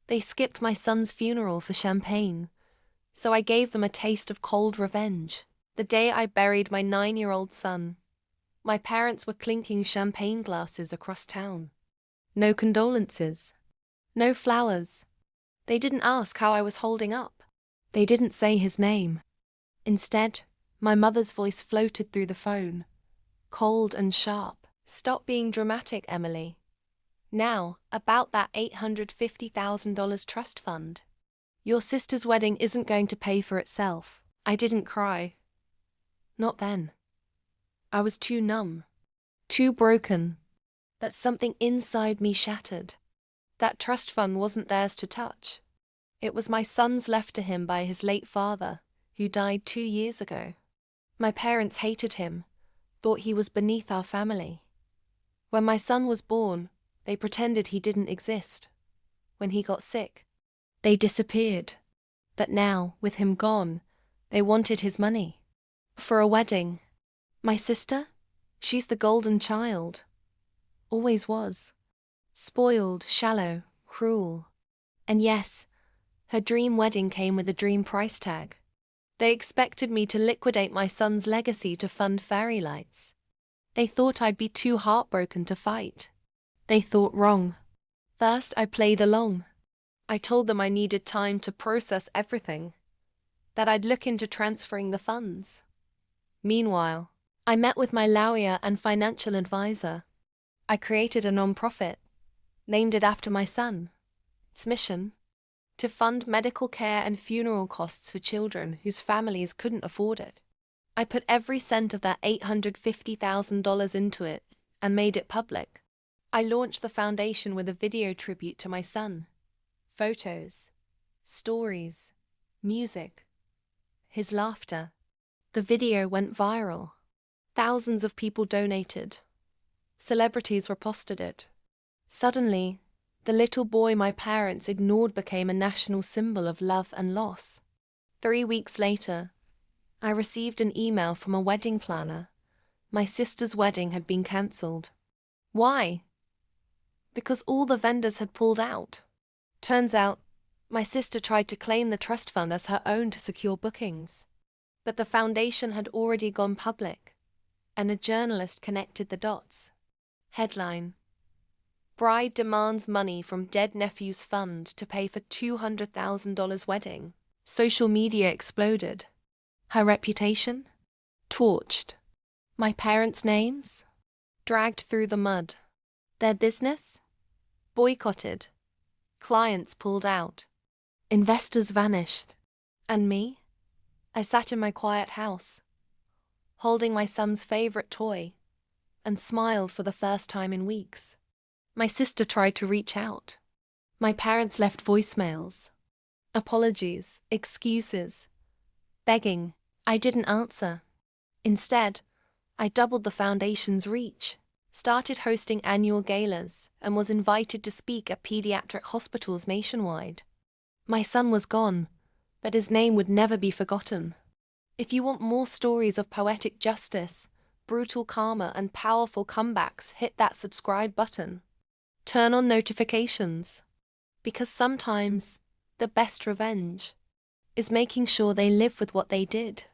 They skipped my son's funeral for champagne, so I gave them a taste of cold revenge. The day I buried my 9-year-old son, my parents were clinking champagne glasses across town. No condolences. No flowers. They didn't ask how I was holding up. They didn't say his name. Instead, my mother's voice floated through the phone, cold and sharp. "Stop being dramatic, Emily. Now, about that $850,000 trust fund. Your sister's wedding isn't going to pay for itself." I didn't cry. Not then. I was too numb, too broken, that something inside me shattered. That trust fund wasn't theirs to touch. It was my son's, left to him by his late father, who died 2 years ago. My parents hated him, thought he was beneath our family. When my son was born, they pretended he didn't exist. When he got sick, they disappeared. But now, with him gone, they wanted his money. For a wedding. My sister? She's the golden child. Always was. Spoiled, shallow, cruel. And yes, her dream wedding came with a dream price tag. They expected me to liquidate my son's legacy to fund fairy lights. They thought I'd be too heartbroken to fight. They thought wrong. First, I played along. I told them I needed time to process everything, that I'd look into transferring the funds. Meanwhile, I met with my lawyer and financial advisor. I created a non-profit, named it after my son. Its mission: to fund medical care and funeral costs for children whose families couldn't afford it. I put every cent of that $850,000 into it and made it public. I launched the foundation with a video tribute to my son. Photos, stories, music, his laughter. The video went viral. Thousands of people donated. Celebrities reposted it. Suddenly, the little boy my parents ignored became a national symbol of love and loss. 3 weeks later, I received an email from a wedding planner. My sister's wedding had been cancelled. Why? Because all the vendors had pulled out. Turns out, my sister tried to claim the trust fund as her own to secure bookings. But the foundation had already gone public, and a journalist connected the dots. Headline: Bride demands money from dead nephew's fund to pay for $200,000 wedding. Social media exploded. Her reputation? Torched. My parents' names? Dragged through the mud. Their business? Boycotted. Clients pulled out. Investors vanished. And me? I sat in my quiet house, holding my son's favorite toy, and smiled for the first time in weeks. My sister tried to reach out. My parents left voicemails. Apologies, excuses, begging. I didn't answer. Instead, I doubled the foundation's reach, started hosting annual galas, and was invited to speak at pediatric hospitals nationwide. My son was gone, but his name would never be forgotten. If you want more stories of poetic justice, brutal karma, and powerful comebacks, hit that subscribe button. Turn on notifications. Because sometimes the best revenge is making sure they live with what they did.